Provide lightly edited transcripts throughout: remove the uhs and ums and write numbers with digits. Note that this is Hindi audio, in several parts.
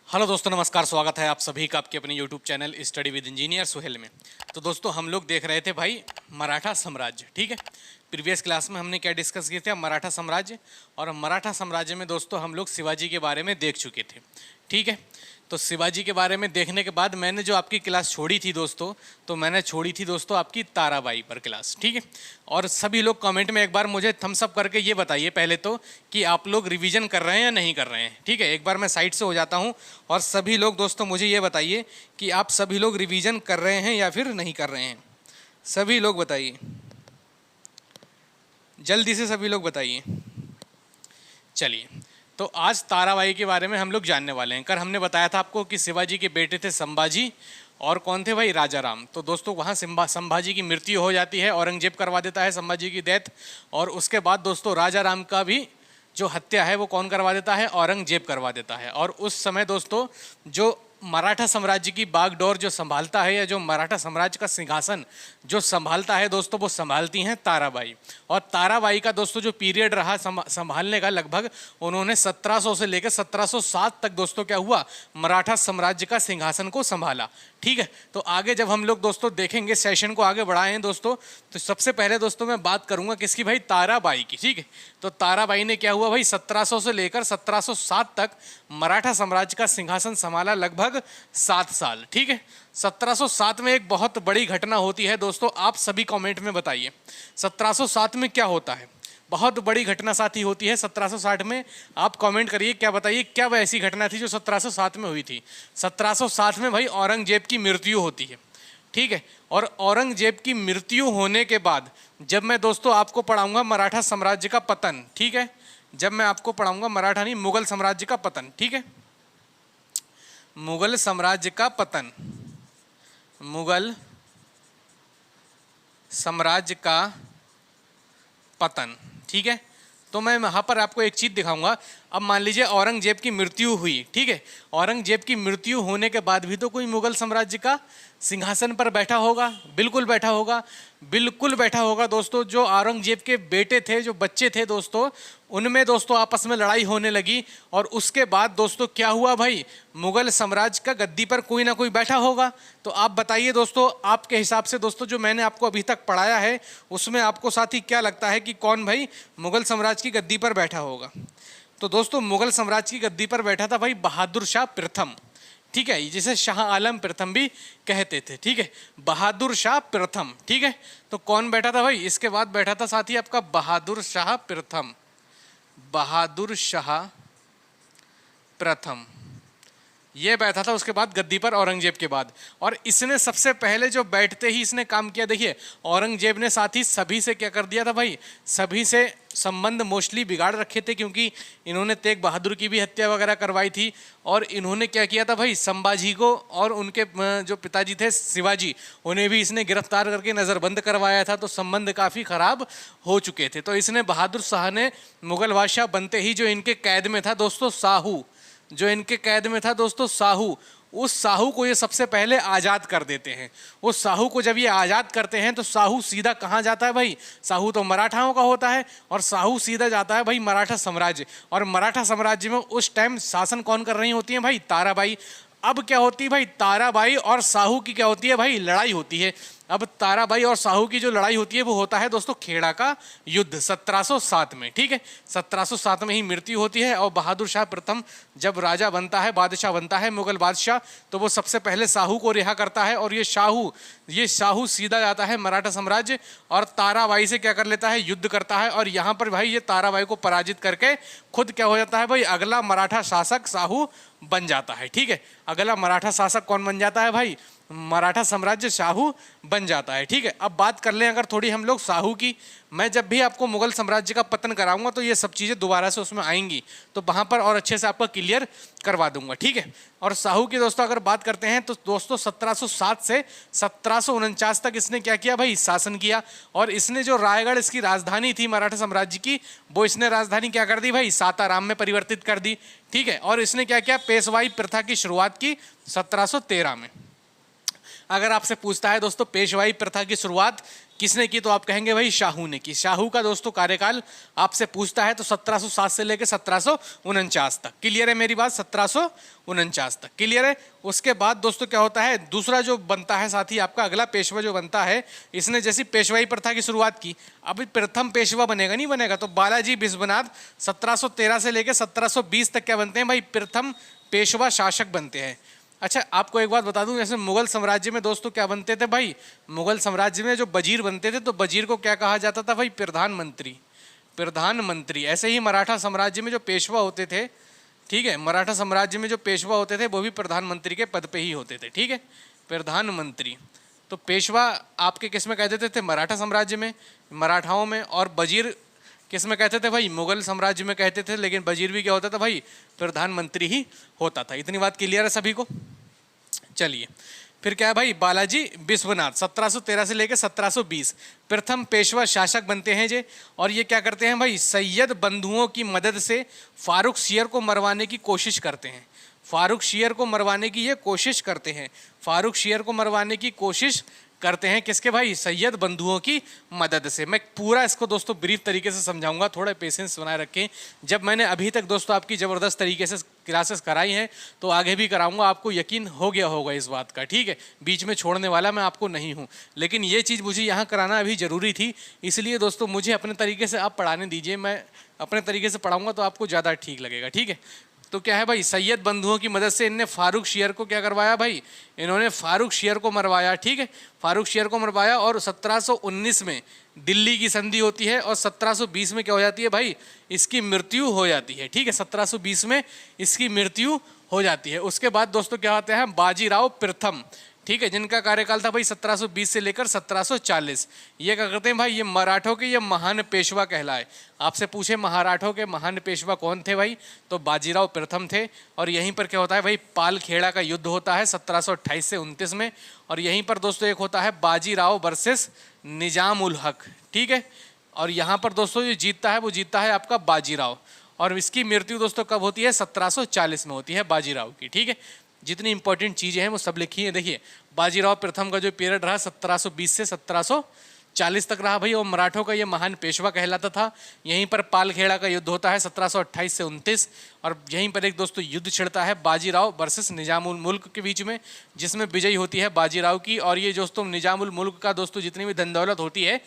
हेलो दोस्तों, नमस्कार। स्वागत है आप सभी का आपके अपने YouTube channel study with engineer Suhail में। तो दोस्तों हम लोग देख रहे थे भाई मराठा साम्राज्य। ठीक है, प्रीवियस क्लास में हमने क्या डिस्कस किए थे? मराठा साम्राज्य। और मराठा साम्राज्य में दोस्तों हम लोग शिवाजी के बारे में देख चुके थे। ठीक है, तो शिवाजी के बारे में देखने के बाद मैंने जो आपकी क्लास छोड़ी थी दोस्तों, तो मैंने छोड़ी थी दोस्तों आपकी ताराबाई पर क्लास। ठीक है, और सभी लोग कमेंट में एक बार मुझे थम्स अप करके ये बताइए पहले तो कि आप लोग रिवीजन कर रहे हैं या नहीं कर रहे हैं। ठीक है, एक बार मैं साइड से हो जाता हूँ और सभी लोग दोस्तों मुझे ये बताइए कि आप सभी लोग रिवीजन कर रहे हैं या फिर नहीं कर रहे हैं। सभी लोग बताइए, जल्दी से सभी लोग बताइए। चलिए, तो आज ताराबाई के बारे में हम लोग जानने वाले हैं। कल हमने बताया था आपको कि शिवाजी के बेटे थे संभाजी, और कौन थे भाई? राजा राम। तो दोस्तों वहाँ संभाजी की मृत्यु हो जाती है, औरंगजेब करवा देता है संभाजी की डेथ। और उसके बाद दोस्तों राजा राम का भी जो हत्या है वो कौन करवा देता है? औरंगजेब करवा देता है। और उस समय दोस्तों जो मराठा साम्राज्य की बागडोर जो संभालता है, या जो मराठा साम्राज्य का सिंहासन जो संभालता है दोस्तों, वो संभालती हैं ताराबाई। और ताराबाई का दोस्तों जो पीरियड रहा संभालने का, लगभग उन्होंने 1700 से लेकर 1707 तक दोस्तों क्या हुआ? मराठा साम्राज्य का सिंहासन को संभाला। ठीक है, तो आगे जब हम लोग दोस्तों देखेंगे, सेशन को आगे बढ़ाएं दोस्तों, तो सबसे पहले दोस्तों मैं बात करूंगा किसकी? भाई ताराबाई की। ठीक है, तो ताराबाई ने क्या हुआ भाई? 1700 से लेकर 1707 तक मराठा साम्राज्य का सिंहासन संभाला, लगभग 7 साल। ठीक है, 1707 में एक बहुत बड़ी घटना होती है दोस्तों, आप सभी कमेंट में बताइए 1707 में क्या होता है? बहुत बड़ी घटना साथी होती है 1760 में। आप कमेंट करिए, क्या बताइए क्या वह ऐसी घटना थी जो 1707 में हुई थी? 1707 में भाई औरंगजेब की मृत्यु होती है। ठीक है, और औरंगजेब की मृत्यु होने के बाद जब मैं दोस्तों आपको पढ़ाऊंगा मराठा साम्राज्य का पतन, ठीक है, जब मैं आपको पढ़ाऊंगा मराठा नहीं, मुगल साम्राज्य का पतन। ठीक है, मुगल साम्राज्य का पतन, मुगल साम्राज्य का पतन। ठीक है, तो मैं वहाँ पर आपको एक चीज़ दिखाऊंगा। अब मान लीजिए औरंगजेब की मृत्यु हुई। ठीक है, औरंगजेब की मृत्यु होने के बाद भी तो कोई मुगल साम्राज्य का सिंहासन पर बैठा होगा, बिल्कुल बैठा होगा, बिल्कुल बैठा होगा दोस्तों। जो औरंगजेब के बेटे थे, जो बच्चे थे दोस्तों, उनमें दोस्तों आपस में लड़ाई होने लगी। और उसके बाद दोस्तों क्या हुआ भाई? मुगल साम्राज्य का गद्दी पर कोई ना कोई बैठा होगा। तो आप बताइए दोस्तों, आपके हिसाब से दोस्तों जो मैंने आपको अभी तक पढ़ाया है उसमें आपको साथी क्या लगता है कि कौन भाई मुगल साम्राज्य की गद्दी पर बैठा होगा? तो दोस्तों मुगल साम्राज्य की गद्दी पर बैठा था भाई बहादुर शाह प्रथम। ठीक है, जिसे शाह आलम प्रथम भी कहते थे। ठीक है, बहादुर शाह प्रथम। ठीक है, तो कौन बैठा था भाई? इसके बाद बैठा था साथी आपका बहादुर शाह प्रथम, बहादुर शाह प्रथम ये बैठा था उसके बाद गद्दी पर औरंगजेब के बाद। और इसने सबसे पहले जो बैठते ही इसने काम किया, देखिए औरंगजेब ने साथ ही सभी से क्या कर दिया था भाई? सभी से संबंध मोस्टली बिगाड़ रखे थे, क्योंकि इन्होंने तेग बहादुर की भी हत्या वगैरह करवाई थी। और इन्होंने क्या किया था भाई? संभाजी को और उनके जो पिताजी थे शिवाजी, उन्हें भी इसने गिरफ्तार करके नज़रबंद करवाया था। तो संबंध काफ़ी खराब हो चुके थे। तो इसने बहादुर शाह ने मुगल बादशाह बनते ही जो इनके कैद में था दोस्तों साहू, जो इनके कैद में था दोस्तों साहू, उस साहू को ये सबसे पहले आज़ाद कर देते हैं। उस साहू को जब ये आज़ाद करते हैं तो साहू सीधा कहाँ जाता है भाई? साहू तो मराठाओं का होता है, और साहू सीधा जाता है भाई मराठा साम्राज्य। और मराठा साम्राज्य में उस टाइम शासन कौन कर रही होती है भाई? ताराबाई। अब क्या होती है भाई? ताराबाई और साहू की क्या होती है भाई? लड़ाई होती है। अब ताराबाई और साहू की जो लड़ाई होती है वो होता है दोस्तों खेड़ा का युद्ध 1707 में। ठीक है, 1707 में ही मृत्यु होती है। और बहादुर शाह प्रथम जब राजा बनता है, बादशाह बनता है, मुगल बादशाह, तो वो सबसे पहले साहू को रिहा करता है। और ये शाहू सीधा जाता है मराठा साम्राज्य और ताराबाई से क्या कर लेता है? युद्ध करता है। और यहाँ पर भाई ये ताराबाई को पराजित करके खुद क्या हो जाता है भाई? अगला मराठा शासक साहू बन जाता है। ठीक है, अगला मराठा शासक कौन बन जाता है भाई? मराठा साम्राज्य शाहू बन जाता है। ठीक है, अब बात कर लें अगर थोड़ी हम लोग साहू की। मैं जब भी आपको मुगल साम्राज्य का पतन कराऊंगा तो ये सब चीज़ें दोबारा से उसमें आएंगी, तो वहाँ पर और अच्छे से आपका क्लियर करवा दूंगा। ठीक है, और साहू की दोस्तों अगर बात करते हैं तो दोस्तों 1707 से 1749 तक इसने क्या किया भाई? शासन किया। और इसने जो रायगढ़ इसकी राजधानी थी मराठा साम्राज्य की, वो इसने राजधानी क्या कर दी भाई? सासाराम में परिवर्तित कर दी। ठीक है, और इसने क्या किया? पेशवाई प्रथा की शुरुआत की 1713 में। अगर आपसे पूछता है दोस्तों पेशवाई प्रथा की शुरुआत किसने की, तो आप कहेंगे भाई शाहू ने की। शाहू का दोस्तों कार्यकाल आपसे पूछता है तो 1707 से लेकर 1749 तक। क्लियर है मेरी बात? 1749 तक क्लियर है। उसके बाद दोस्तों क्या होता है, दूसरा जो बनता है साथी आपका अगला पेशवा जो बनता है, इसने जैसी पेशवाई प्रथा की शुरुआत की, अभी प्रथम पेशवा बनेगा नहीं बनेगा, तो बालाजी बिस्वनाथ 1713 से लेकर 1720 तक क्या बनते हैं भाई, प्रथम पेशवा शासक बनते हैं। अच्छा आपको एक बात बता दूं, जैसे मुगल साम्राज्य में दोस्तों क्या बनते थे भाई, मुगल साम्राज्य में जो वजीर बनते थे तो वजीर को क्या कहा जाता था भाई, प्रधानमंत्री। प्रधानमंत्री। ऐसे ही मराठा साम्राज्य में जो पेशवा होते थे, ठीक है, मराठा साम्राज्य में जो पेशवा होते थे वो भी प्रधानमंत्री के पद पे ही होते थे, ठीक है, प्रधानमंत्री। तो पेशवा आपके किस में कह देते थे, मराठा साम्राज्य में, मराठाओं में, और वजीर किस में कहते थे भाई, मुगल साम्राज्य में कहते थे, लेकिन वजीर भी क्या होता था भाई, प्रधानमंत्री ही होता था। इतनी बात क्लियर है सभी को? चलिए फिर क्या है भाई, बालाजी बिस्वनाथ 1713 से लेकर 1720 प्रथम पेशवा शासक बनते हैं जे। और ये क्या करते हैं भाई, सैयद बंधुओं की मदद से फारूक शेर को मरवाने की कोशिश करते हैं। फारूक शेर को मरवाने की ये कोशिश करते हैं, फारूक शेर को मरवाने की कोशिश करते हैं किसके भाई, सैयद बंधुओं की मदद से। मैं पूरा इसको दोस्तों ब्रीफ तरीके से समझाऊंगा, थोड़ा पेशेंस बनाए रखें। जब मैंने अभी तक दोस्तों आपकी ज़बरदस्त तरीके से क्लासेस कराई हैं तो आगे भी कराऊंगा, आपको यकीन हो गया होगा इस बात का, ठीक है, बीच में छोड़ने वाला मैं आपको नहीं हूँ। लेकिन ये चीज़ मुझे यहाँ कराना अभी ज़रूरी थी, इसलिए दोस्तों मुझे अपने तरीके से आप पढ़ाने दीजिए, मैं अपने तरीके से पढ़ाऊँगा तो आपको ज़्यादा ठीक लगेगा, ठीक है। तो क्या है भाई, सैयद बंधुओं की मदद से इनने फारूक शेर को क्या करवाया भाई, इन्होंने फारूक शेर को मरवाया, ठीक है, फारूक शेर को मरवाया। और 1719 में दिल्ली की संधि होती है और 1720 में क्या हो जाती है भाई, इसकी मृत्यु हो जाती है, ठीक है, 1720 में इसकी मृत्यु हो जाती है। उसके बाद दोस्तों क्या होते हैं, बाजीराव प्रथम, ठीक है, जिनका कार्यकाल था भाई 1720 से लेकर 1740। ये क्या करते हैं भाई, ये मराठों के ये महान पेशवा कहलाए। आपसे पूछे मराठों के महान पेशवा कौन थे भाई, तो बाजीराव प्रथम थे। और यहीं पर क्या होता है भाई, पालखेड़ा का युद्ध होता है 1728 से 29 में। और यहीं पर दोस्तों एक होता है बाजीराव वर्सेस निजाम उल हक, ठीक है। और यहाँ पर दोस्तों जो जीतता है वो जीतता है आपका बाजीराव। और इसकी मृत्यु दोस्तों कब होती है, 1740 में होती है बाजीराव की, ठीक है। जितनी इंपॉर्टेंट चीज़ें हैं वो सब लिखी हैं। देखिए बाजीराव प्रथम का जो पीरियड रहा 1720 से 1740 तक रहा भाई, और मराठों का ये महान पेशवा कहलाता था। यहीं पर पालखेड़ा का युद्ध होता है 1728 से 29। और यहीं पर एक दोस्तों युद्ध छिड़ता है बाजीराव वर्सेस निजामुल मुल्क के बीच में, जिसमें विजयी होती है बाजीराव की। और ये दोस्तों निजामुल मुल्क का दोस्तों जितनी भी धन दौलत होती है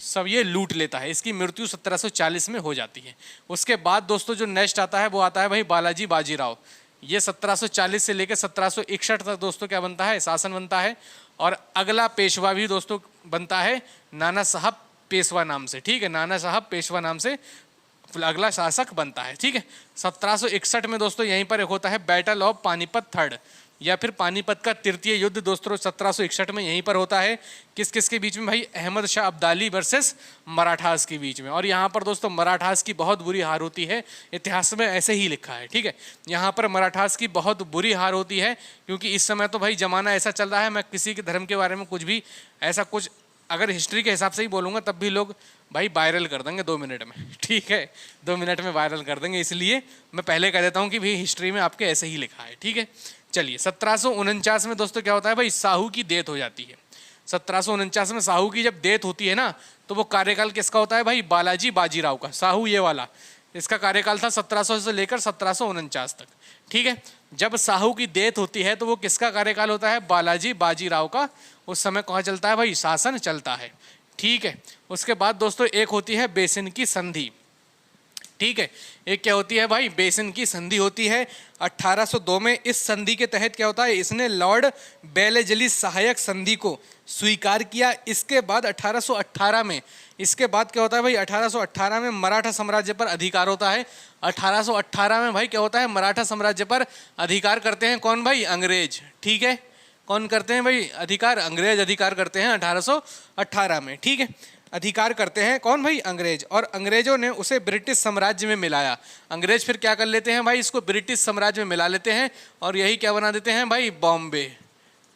सब ये लूट लेता है। इसकी मृत्यु 1740 में हो जाती है। उसके बाद दोस्तों जो नेक्स्ट आता है वो आता है भाई बालाजी बाजीराव। ये 1740 से लेकर 1761 तक दोस्तों क्या बनता है, शासन बनता है। और अगला पेशवा भी दोस्तों बनता है नाना साहब पेशवा नाम से, ठीक है, नाना साहब पेशवा नाम से अगला शासक बनता है, ठीक है। 1761 में दोस्तों यहीं पर एक होता है बैटल ऑफ पानीपत थर्ड, या फिर पानीपत का तृतीय युद्ध दोस्तों 1761 में यहीं पर होता है। किस किस के बीच में भाई, अहमद शाह अब्दाली वर्सेस मराठास के बीच में। और यहाँ पर दोस्तों मराठास की बहुत बुरी हार होती है, इतिहास में ऐसे ही लिखा है, ठीक है। यहाँ पर मराठास की बहुत बुरी हार होती है, क्योंकि इस समय तो भाई ज़माना ऐसा चल रहा है, मैं किसी के धर्म के बारे में कुछ भी ऐसा कुछ अगर हिस्ट्री के हिसाब से ही बोलूँगा तब भी लोग भाई वायरल कर देंगे 2 मिनट में, ठीक है, 2 मिनट में वायरल कर देंगे। इसलिए मैं पहले कह देता हूँ कि भाई हिस्ट्री में आपके ऐसे ही लिखा है, ठीक है। चलिए 1749 में दोस्तों क्या होता है भाई, साहू की डेथ हो जाती है। 1749 में साहू की जब डेथ होती है ना, तो वो कार्यकाल किसका होता है भाई, बालाजी बाजीराव का। साहू ये वाला, इसका कार्यकाल था 1700 से लेकर 1749 तक, ठीक है। जब साहू की डेथ होती है तो वो किसका कार्यकाल होता है, बालाजी बाजीराव का। उस समय कहाँ चलता है भाई, शासन चलता है, ठीक है। उसके बाद दोस्तों एक होती है बेसिन की संधि, ठीक है। एक क्या होती है भाई, बेसिन की संधि होती है 1802 में। इस संधि के तहत क्या होता है, इसने लॉर्ड बेलेजली सहायक संधि को स्वीकार किया। इसके बाद 1818 में, इसके बाद क्या होता है भाई, 1818 में मराठा साम्राज्य पर अधिकार होता है। 1818 में भाई क्या होता है, मराठा साम्राज्य पर अधिकार करते हैं कौन भाई, अंग्रेज, ठीक है। कौन करते हैं भाई अधिकार, अंग्रेज अधिकार करते हैं 1818 में, ठीक है। अधिकार करते हैं कौन भाई, अंग्रेज। और अंग्रेजों ने उसे ब्रिटिश साम्राज्य में मिलाया। अंग्रेज फिर क्या कर लेते हैं भाई, इसको ब्रिटिश साम्राज्य में मिला लेते हैं और यही क्या बना देते हैं भाई, बॉम्बे,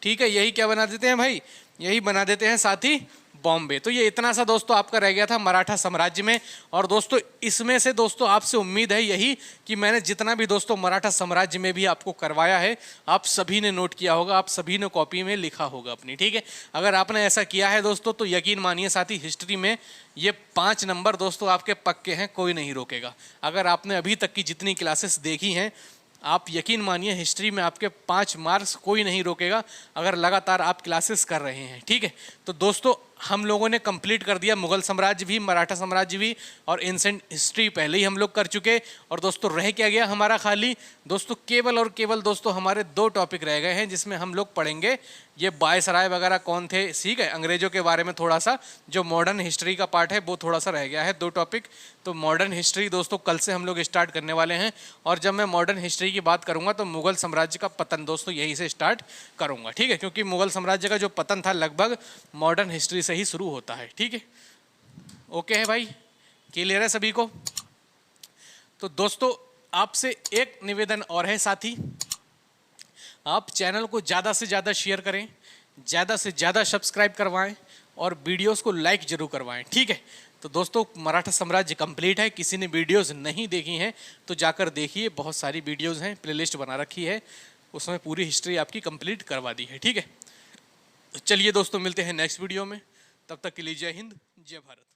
ठीक है। यही क्या बना देते हैं भाई, यही बना देते हैं साथी बॉम्बे। तो ये इतना सा दोस्तों आपका रह गया था मराठा साम्राज्य में। और दोस्तों इसमें से दोस्तों आपसे उम्मीद है यही कि मैंने जितना भी दोस्तों मराठा साम्राज्य में भी आपको करवाया है आप सभी ने नोट किया होगा, आप सभी ने कॉपी में लिखा होगा अपनी, ठीक है। अगर आपने ऐसा किया है दोस्तों तो यकीन मानिए साथी हिस्ट्री में ये 5 नंबर दोस्तों आपके पक्के हैं, कोई नहीं रोकेगा। अगर आपने अभी तक की जितनी क्लासेस देखी हैं आप यकीन मानिए हिस्ट्री में आपके 5 मार्क्स कोई नहीं रोकेगा अगर लगातार आप क्लासेस कर रहे हैं, ठीक है। तो दोस्तों हम लोगों ने कंप्लीट कर दिया मुगल साम्राज्य भी, मराठा साम्राज्य भी और एंसेंट हिस्ट्री पहले ही हम लोग कर चुके। और दोस्तों रह क्या गया हमारा खाली दोस्तों, केवल और केवल दोस्तों हमारे 2 टॉपिक रह गए हैं जिसमें हम लोग पढ़ेंगे ये वायसराय वगैरह कौन थे, ठीक है, अंग्रेजों के बारे में थोड़ा सा जो मॉडर्न हिस्ट्री का पार्ट है वो थोड़ा सा रह गया है 2 टॉपिक। तो मॉडर्न हिस्ट्री दोस्तों कल से हम लोग स्टार्ट करने वाले हैं। और जब मैं मॉडर्न हिस्ट्री की बात करूंगा तो मुगल साम्राज्य का पतन दोस्तों यहीं से स्टार्ट करूंगा, ठीक है, क्योंकि मुगल साम्राज्य का जो पतन था लगभग मॉडर्न हिस्ट्री से ही शुरू होता है, ठीक है। ओके है भाई, क्लियर है सभी को। तो दोस्तों आपसे एक निवेदन और है साथी, आप चैनल को ज़्यादा से ज़्यादा शेयर करें, ज़्यादा से ज़्यादा सब्सक्राइब करवाएं और वीडियोस को लाइक जरूर करवाएं, ठीक है। तो दोस्तों मराठा साम्राज्य कंप्लीट है, किसी ने वीडियोस नहीं देखी हैं तो जाकर देखिए, बहुत सारी वीडियोस हैं, प्लेलिस्ट बना रखी है, उसमें पूरी हिस्ट्री आपकी कंप्लीट करवा दी है, ठीक है। चलिए दोस्तों मिलते हैं नेक्स्ट वीडियो में, तब तक के लिए जय हिंद जय भारत।